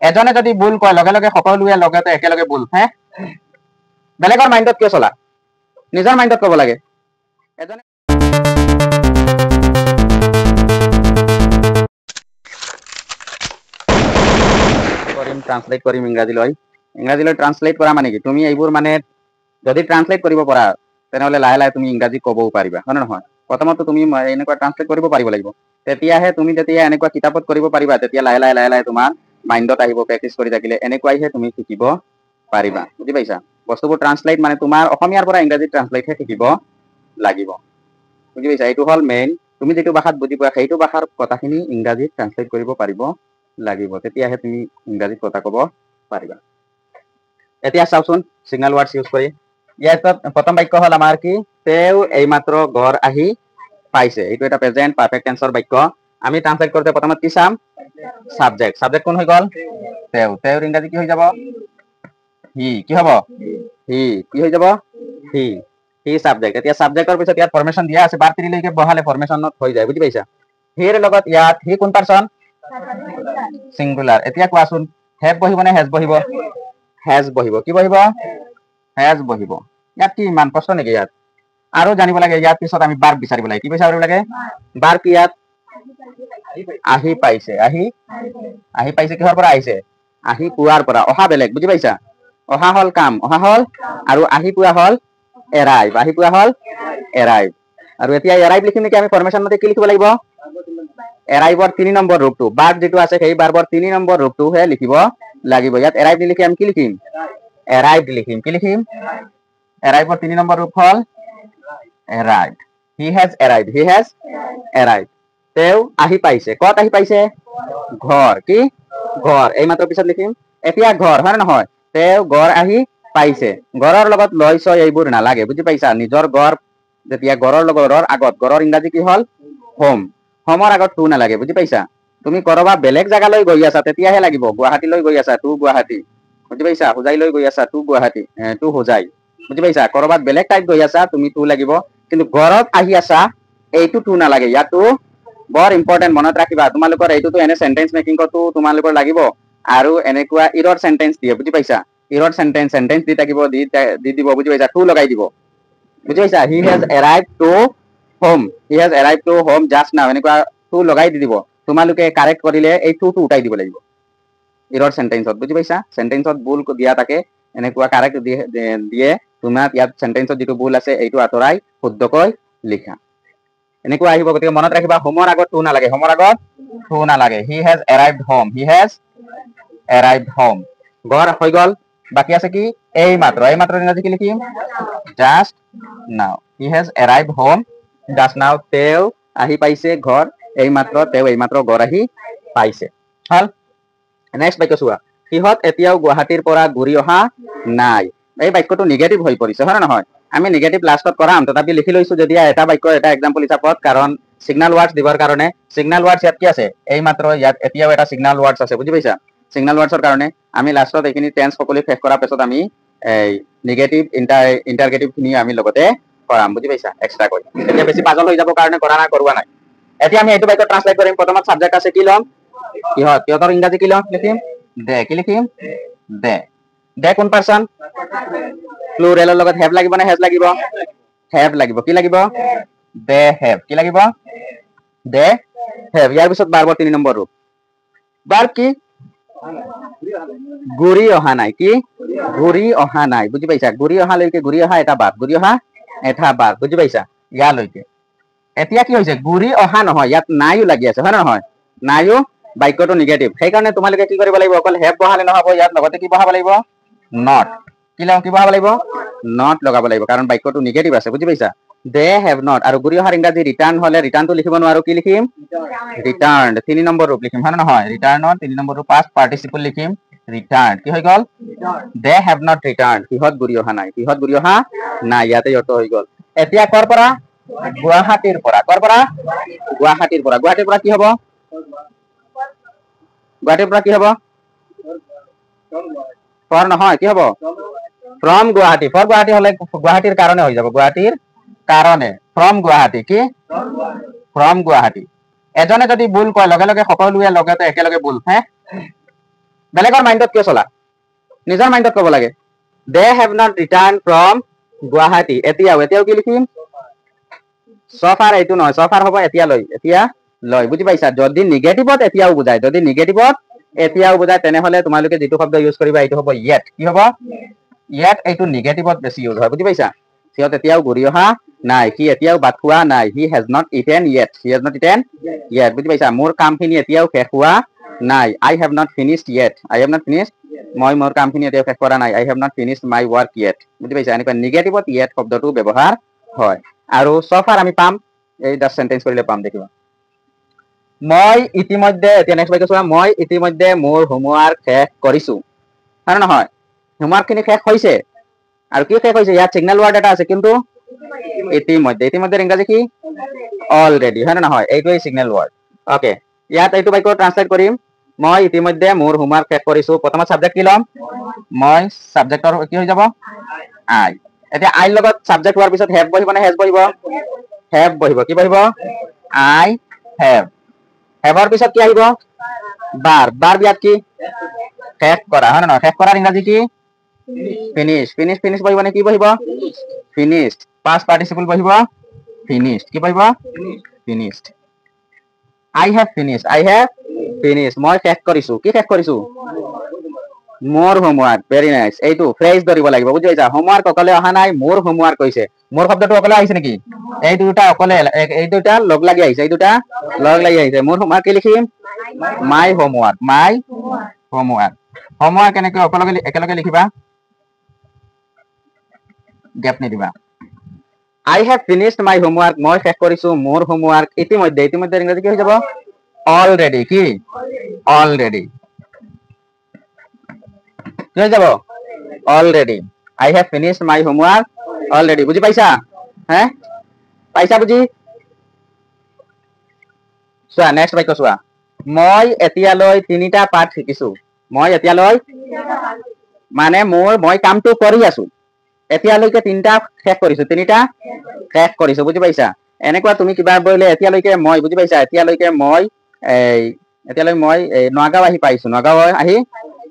এজনে যদি ভুল কয় লগে লগে সকলোৱে লগতে একেলগে ভুল হে বেলেগৰ মাইণ্ডত কিয় চলা নিজৰ মাইণ্ডত ক'ব লাগে এজনে কৰিম ট্ৰান্সলেট কৰিম ইংৰাজীলৈ ট্ৰান্সলেট কৰা মানে কি তুমি এইবোৰ মানে যদি ট্ৰান্সলেট কৰিব পাৰা তেনেহ'লে লাহে লাহে তুমি ইংৰাজী ক'বও পাৰিবা হয় নে নহয় প্ৰথমতে তুমি এনেকুৱা ট্ৰান্সলেট কৰিব পাৰিব লাগিব তেতিয়াহে তুমি যেতিয়া এনেকুৱা কিতাপত কৰিব পাৰিবা তেতিয়া লাহে লাহে তোমাৰ মাইণ্ডত আহিব প্ৰেক্টিচ কৰি থাকিলে এনেকুৱাইহে তুমি শিকিব পাৰিবা বুজি পাইছা বস্তুবোৰ ট্ৰান্সলেট মানে তোমাৰ অসমীয়াৰ পৰা ইংৰাজীত ট্ৰান্সলেটহে শিকিব লাগিব বুজি পাইছা এইটো হ'ল মেইন তুমি যিটো ভাষাত বুজি পোৱা সেইটো ভাষাৰ কথাখিনি ইংৰাজীত ট্ৰান্সলেট কৰিব পাৰিব লাগিব তেতিয়াহে তুমি ইংৰাজীত কথা ক'ব পাৰিবা এতিয়া চাওচোন সিগনেল ওয়াৰ্ডস ইউজ কৰি ইয়াত প্ৰথম বাক্য হ'ল আমাৰ কি তেও এইমাত্ৰ ঘৰ আহি পাইছে এইটো এটা প্ৰেজেন্ট পাৰফেক্ট টেন্সৰ বাক্য আমি ট্ৰান্সলেট কৰোঁতে প্ৰথমত কি চাম সাবজেক্ট কোন হৈ গ'ল তেওৰ ইংৰাজী কি হৈ যাব হি কি হ'ব হি কি হৈ যাব হি সাবজেক্ট এতিয়া সাবজেক্টৰ পিছত ইয়াত ফৰ্মেশন দিয়া আছে বাৰ লৈকে বহালে ফৰ্মেশনত হৈ যায় বুজি পাইছা হিৰ লগত ইয়াত হি কোন পাৰসন সিঙ্গুলাৰ এতিয়া কোৱাচোন হেভ বহিব নে হেজ বহিব হেজ বহিব কি বহিব হেজ বহিব ইয়াত কি ইমান কষ্ট নেকি ইয়াত আৰু জানিব লাগে ইয়াৰ পিছত আমি বাৰ বিচাৰিব লাগে কি বিচাৰিব লাগে বাৰ কি ইয়াত আহি পাইছে কিহৰ পৰা আহিছে আহি পুৱাৰ পৰা অহা বেলেগ বুজি পাইছা অহা হল কাম অহা হল আৰু আহি পুৱা হল এৰাইভ আৰু এতিয়া এৰাইভ লিখিম নেকি আমি ফৰ্মেশন মতে কি লিখিব লাগিব এৰাইভৰ 3 নম্বৰ ৰূপটো বাৰ যেটো আছে সেই বাৰবৰ 3 নম্বৰ ৰূপটো হে লিখিব লাগিব ইয়াত এৰাইভ লিখি আমি কি লিখিম এৰাইভড লিখিম কি লিখিম এৰাইভৰ 3 নম্বৰ ৰূপ হল এৰাইভড হি হেজ এৰাইভড তেও আহি পাইছে কত আহি পাইছে ঘৰ কি ঘৰ এই মাত্ৰ পিছত লিখিম এতিয়া ঘৰ হয় নহয় তেও ঘৰ আহি পাইছে ঘৰৰ লগত লয় ছয় এইবোৰ নালাগে বুজি পাইছা নিজৰ ঘৰ যেতিয়া ঘৰৰ লগৰ আগত ঘৰৰ ইংৰাজী কি হল হোম হোমৰ আগত টু নালাগে বুজি পাইছা তুমি কৰবা বেলেগ জাগালৈ গৈ আছা তেতিয়াহে লাগিব গুৱাহাটীলৈ গৈ আছা টু গুৱাহাটী বুজি পাইছা হোজাই লৈ গৈ আছা টু গুৱাহাটী টু হোজাই বুজি পাইছা কৰবাত বেলেগ টাইপ গৈ আছা তুমি টু লাগিব কিন্তু ঘৰত আহি আছা এইটো টু নালাগে ইয়াতো বৰ ইম্পৰ্টেন্ট মনত ৰাখিবা তোমালোকৰ এইটোতো এনে সেন্টেন্স মেকিংটো তোমালোকৰ লাগিব আৰু এনেকুৱা ইৰৰ সেন্টেন্স দিয়ে বুজি পাইছা ইৰৰ সেন্টেন্স দি থাকিব দি দিব বুজি পাইছা টু লগাই দিব বুজি পাইছা he has arrived to home just now এনেকুৱা টু লগাই দি দিব তোমালোকে কাৰেক্ট কৰিলে এই টু উঠাই দিব লাগিব ইৰৰ সেন্টেন্সত বুজি পাইছা সেন্টেন্সত ভুল দিয়া থাকে এনেকুৱা কাৰেক্ট দিয়ে তোমাৰ ইয়াত সেন্টেন্সত যেটো ভুল আছে এইটো আতৰাই শুদ্ধকৈ লিখা এনেকুৱা আহিব গতিকে মনত ৰাখিবা হোমৰ আগত টু নালাগে হি হেজ এৰাইভড হোম ঘৰ হৈ গল বাকি আছে কি এই মাত্ৰ ইংৰাজী কি লিখিম জাষ্ট নাও হি হেজ এৰাইভড হোম জাষ্ট নাও তেও আহি পাইছে ঘৰ এই মাত্ৰ ঘৰ আহি পাইছে হল নেক্সট বাক্য চোৱা সিহঁত এতিয়াও গুৱাহাটীৰ পৰা ঘূৰি অহা নাই এই বাক্যটো নিগেটিভ হৈ পৰিছে হয় নহয় আমি নিগেটিভ লাষ্টত কৰাম তথাপি লিখি লৈছো যেতিয়া এটা বাক্য এটা এক্সাম্পল হিচাপত কাৰণ সিগনেল ওয়াৰ্ডস দিবৰ কাৰণে সিগনেল ওয়াৰ্ডস ইয়াত কি আছে এই মাত্ৰ ইয়াত এতিয়াও এটা সিগনেল ওয়াৰ্ডস আছে বুজি পাইছা সিগনেল ওয়াৰ্ডসৰ কাৰণে আমি লাষ্টত এইখিনি টেন্স সকলো শেষ কৰাৰ পিছত আমি এই নিগেটিভ ইন্টাৰগেটিভ খিনি আমি লগতে কৰাম বুজি পাইছা এক্সট্ৰা কৰি এতিয়া বেছি পাজল হৈ যাব কাৰণে কৰোৱা নাই এতিয়া আমি এইটো বাক্য ট্ৰান্সলেট কৰিম প্ৰথমত সাবজেক্ট আছে কি লম কিহতৰ ইংৰাজী কি লম লিখিম দে কি লিখিম দে কোন পাৰসন প্লুৰেলৰ লগত হেভ লাগিব নে হেজ লাগিব হেভ লাগিব কি লাগিব দে হেভ কি লাগিব দে হেভ ইয়াৰ পিছত বাৰবৰ 3 নম্বৰ ৰূপ বাৰ কি ঘূৰি অহা নাই কি ঘূৰি অহা নাই বুজি পাইছা ঘূৰি অহা লৈকে ঘূৰি অহা এটা বাৰ বুজি পাইছা ইয়ালৈকে এতিয়া কি হৈছে ঘূৰি অহা নহয় ইয়াত নাইও লাগি আছে হয় নহয় নাইও বাক্যটো নিগেটিভ সেইকাৰণে তোমালোকে কি কৰিব লাগিব অকল হেভ বহালে নহব ইয়াত লগতে কি বহাব লাগিব নট কি বহাব লাগিব নট লগাব লাগিব কাৰণ বাক্যটো নিগেটিভ আছে বুজি পাইছা দে হেভ নট আৰু ঘূৰি অহাৰ ইংৰাজী ৰিটাৰ্ণ হলে ৰিটাৰ্ণটো লিখিব নোৱাৰো কি লিখিম ৰিটাৰ্ণড 3 নম্বৰ ৰূপ লিখিম হয় নহয় ৰিটাৰ্ণৰ 3 নম্বৰ ৰূপ পাষ্ট পাৰ্টিসিপল লিখিম ৰিটাৰ্ণ কি হৈ গল দে হেভ নট ৰিটাৰ্ণ কিহত ঘূৰি অহা নাই ইয়াতে অটো হৈ গল এতিয়া কৰ পৰা গুৱাহাটীৰ পৰা কি হ'ব গুৱাহাটীৰ পৰা কি হ'ব ফৰ নহয় কি হ'ব ফ্ৰম গুৱাহাটী ফৰ গুৱাহাটী হলে গুৱাহাটীৰ কাৰণে হৈ যাব গুৱাহাটীৰ কাৰণে ফ্ৰম গুৱাহাটী কি ফ্ৰম গুৱাহাটী এজনে যদি ভুল কয় লগে লগে সকলোৱে লগতে একেলগে ভুল হে বেলেগৰ মাইণ্ডত কিয় চলা নিজৰ মাইণ্ডত ক'ব লাগে they have not return from Guwahati এতিয়াও কি লিখিম সফাৰ এইটো নহয় সফাৰ হ'ব এতিয়া লৈ বুজি পাইছা যদি নিগেটিভত এতিয়াও বুজায় তেনেহলে তোমালোকে যিটো শব্দ ইউজ কৰিবা এইটো হ'ব yet কি হ'ব yet এইটো নিগেটিভত বেছি ইউজ হয় বুজি পাইছা সিহঁত এতিয়াও ঘূৰি অহা নাই সি এতিয়াও ভাত খোৱা নাই he has not eaten yet বুজি পাইছা মোৰ কামখিনি এতিয়াও শেষ হোৱা নাই I have not finished মই মোৰ কামখিনি এতিয়াও শেষ কৰা নাই I have not finished my work yet বুজি পাইছা এনেকুৱা নিগেটিভত yet শব্দটো ব্যৱহাৰ হয় আৰু সফাৰ আমি পাম এই দা সেন্টেন্স কৰিলে পাম দেখিবা মই ইতিমধ্যে এতিয়া নেক্সট বাক্য চোৱা মই ইতিমধ্যে মোৰ হোমৱৰ্ক শেষ কৰিছো হয় নহয় হোমৱৰ্কখিনি শেষ হৈছে আৰু কি শেষ হৈছে ইয়াত সিগনেল ওয়াৰ্ড এটা আছে কিন্তু ইতিমধ্যে ইংৰাজী কি অলৰেডি হয় নহয় এইটোই সিগনেল ওয়াৰ্ড ওকে ইয়াত এইটো বাক্য ট্ৰান্সলেট কৰিম মই ইতিমধ্যে মোৰ হোমৱৰ্ক শেষ কৰিছো প্ৰথমত সাবজেক্ট কি লম মই সাবজেক্টৰ কি হৈ যাব আই এতিয়া আইৰ লগত সাবজেক্ট হোৱাৰ পিছত হেভ বহিব নে হেজ বহিব হেভ বহিব কি বহিব আই হেভ হেভৰ পিছত কি আহিব বাৰ বিয়াত কি শেষ কৰা হয় নহয় শেষ কৰাৰ ইংৰাজী কি ফিনিশ বহিব নে কি বহিব ফিনিশড পাষ্ট পাৰ্টিসিপল বহিব ফিনিশড কি বহিব ফিনিশড I have finished মই শেষ কৰিছো কি শেষ কৰিছো মোৰ হোমৱৰ্ক ভেৰি নাইস এইটো ফ্ৰেজ ধৰিব লাগিব বুজি পাইছা হোমৱৰ্ক অকলে অহা নাই মোৰ হোমৱৰ্ক কৈছে মোৰ শব্দটো অকলে আহিছে নেকি এই দুটা লগ লাগি আহিছে মোৰ হোমৱৰ্ক কি লিখিম মাই হোমৱৰ্ক কেনেকৈ একেলগে লিখিবা গ্যাপ নিদিবা I have finished my homework মই শেষ কৰিছো মোৰ হোমৱৰ্ক ইতিমধ্যে ইংৰাজী কি হৈ যাব already কি already কি হৈ যাব already I have finished my homework already বুজি পাইছা পাইছা বুজি চোৱা নেক্সট বাক্য চোৱা মই এতিয়ালৈ 3টা পাঠ শিকিছো মানে মই কামটো কৰি আছো এতিয়ালৈকে 3টা শেষ কৰিছো বুজি পাইছা এনেকুৱা তুমি কিবা বলে এতিয়ালৈকে মই বুজি পাইছা এতিয়ালৈকে মই নগাঁও আহি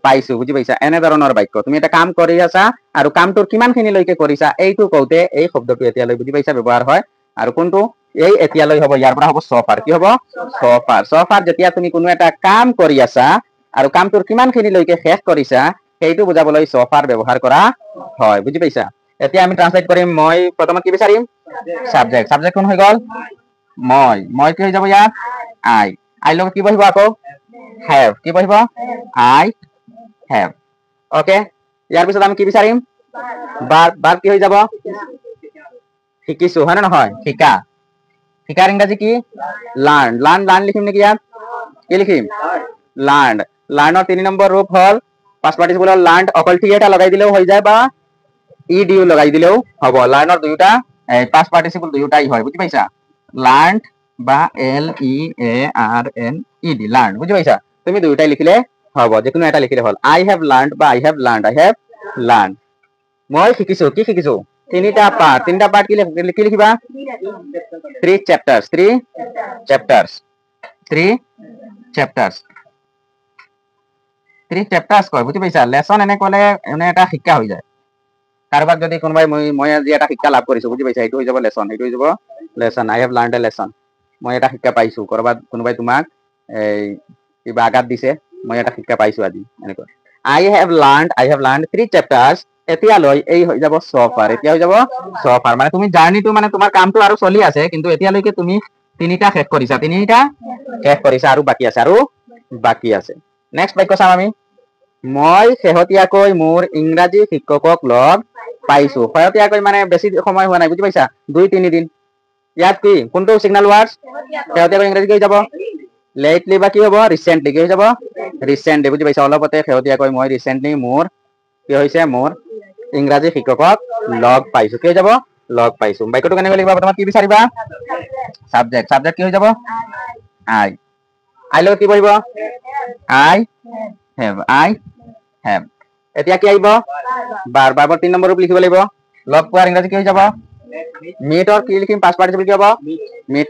পাইছো বুজি পাইছা এনে ধৰণৰ বাক্য তুমি এটা কাম কৰি আছা আৰু কামটোৰ কিমানখিনিলৈকে কৰিছা এইটো কওঁতে এই শব্দটো এতিয়ালৈ বুজি পাইছা ব্যৱহাৰ হয় আৰু কোনটো এই এতিয়ালৈ হ'ব ইয়াৰ পৰা হ'ব সফাৰ কি হ'ব সফাৰ যেতিয়া তুমি কোনো এটা কাম কৰি আছা আৰু কামটোৰ কিমানখিনিলৈকে শেষ কৰিছা সেইটো বুজাবলৈ সফাৰ ব্যৱহাৰ কৰা হয় বুজি পাইছা এতিয়া আমি ট্ৰান্সলেট কৰিম মই প্ৰথমত কি বিচাৰিম সাবজেক্ট কোন হৈ গ'ল মই কি হৈ যাব ইয়াত আই লগত কি বহিব আকৌ হেভ কি বহিব আই হেভ ওকে ইয়াৰ পিছত আমি কি বিচাৰিম বাৰ কি হৈ যাব শিকিছো হয় নহয় শিকাৰ ইংৰাজী কি লাৰ্ণ লিখিম নেকি ইয়াত কি লিখিম লাৰ্ণৰ 3 নম্বৰ ৰূপ হল পাষ্ট পাৰ্টিসিপলৰ লাৰ্ণ অকল টি এটা লগাই দিলেও হৈ যায় বা ইডিও লগাই দিলেও হ'ব লাৰ্ণৰ দুয়োটা পাষ্ট পাৰ্টিসিপল দুয়োটাই হয় বুজি পাইছা লাৰ্ণ বা LEARNED লাৰ্ণ বুজি পাইছা তুমি দুয়োটাই লিখিলে হ'ব যিকোনো এটা লিখিলে হ'ল I have learned বা I have learned মই শিকিছো কি শিকিছো 3টা পাঠ কি লিখিবা 3 chapters কয় বুজি পাইছা লেসন এনে ক'লে এনে এটা শিক্ষা হৈ যায় কাৰোবাক যদি কোনোবাই মই আজি এটা শিক্ষা লাভ কৰিছো বুজি পাইছা এইটো হৈ যাব lesson I have learned a lesson মই এটা শিক্ষা পাইছো কোনোবাই তোমাক কিবা আঘাত দিছে মই এটা শিক্ষা পাইছো আজি এনেকৈ I have learned 3 chapters এতিয়ালৈ এই হৈ যাব সফাৰ এতিয়া হৈ যাব সফাৰ মানে তুমি জাৰ্নিটো মানে তোমাৰ কামটো আৰু চলি আছে কিন্তু এতিয়ালৈকে তুমি 3টা শেষ কৰিছা আৰু বাকি আছে নেক্সট বাক্য চাম আমি মই শেহতীয়াকৈ মোৰ ইংৰাজী শিক্ষকক লগ পাইছো শেহতীয়াকৈ মানে বেছি সময় হোৱা নাই বুজি পাইছা 2-3 দিন ইয়াত কি কোনটো সিগনেল ওয়ার্ডস শেহতীয়াকৈ ইংৰাজী কি হৈ যাব লেটলি বা কি হ'ব ৰিসেন্টলি কি হৈ যাব ৰিসেন্টলি বুজি পাইছা অলপতে শেহতীয়াকৈ মই ৰিসেন্টলি মোৰ কি হৈছে মোৰ ইংৰাজী শিক্ষকক লগ পাইছো কি হৈ যাব লগ পাইছো বাক্যটো কেনেকৈ লিখিবা প্ৰথমত কি বিচাৰিবা সাবজেক্ট কি হৈ যাব আই লগত কি বহিব আই হেভ এতিয়া কি আহিব বাৰবাৰ 3 নম্বৰ ৰূপ লিখিব লাগিব লগ পোৱাৰ ইংৰাজী কি হৈ যাব মিটৰ কি লিখিম পাষ্ট পাৰ্টিসিপল কি হ'ব meet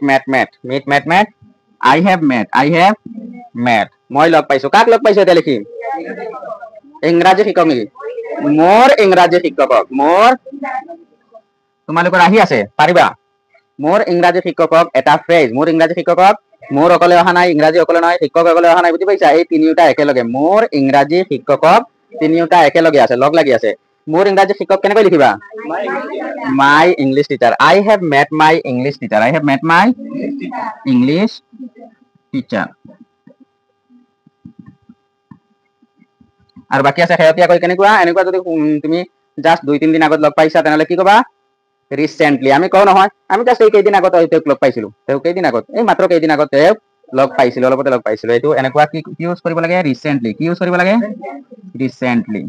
met I have met মই লগ পাইছো কাক লগ পাইছো এটা লিখিম ইংৰাজী শিক্ষক নেকি মোৰ ইংৰাজী শিক্ষকক মোৰ তোমালোকৰ আহি আছে পাৰিবা মোৰ ইংৰাজী শিক্ষকক এটা ফ্ৰেজ মোৰ ইংৰাজী শিক্ষকক মোৰ অকলে অহা নাই ইংৰাজী অকলে নহয় শিক্ষক অকলে অহা নাই বুজি পাইছা এই তিনিওটা একেলগে মোৰ ইংৰাজী শিক্ষকক তিনিওটা একেলগে আছে লগ লাগি আছে মোৰ ইংৰাজী শিক্ষক কেনেকৈ লিখিবা my English teacher I have met my English teacher I have met my English teacher আৰু বাকী আছে শেহতীয়াকৈ কেনেকুৱা এনেকুৱা যদি তুমি জাষ্ট 2-3 দিন আগত লগ পাইছা তেনেহ'লে কি ক'বা ৰিচেণ্টলি আমি কওঁ নহয় আমি জাষ্ট এই কেইদিন আগত তেওঁক লগ পাইছিলো তেওঁ কেইদিন আগত এই মাত্ৰ কেইদিন আগত তেওঁক লগ পাইছিলো অলপতে লগ পাইছিলো এইটো এনেকুৱা কি ইউজ কৰিব লাগে ৰিচেণ্টলি কি ইউজ কৰিব লাগে ৰিচেণ্টলি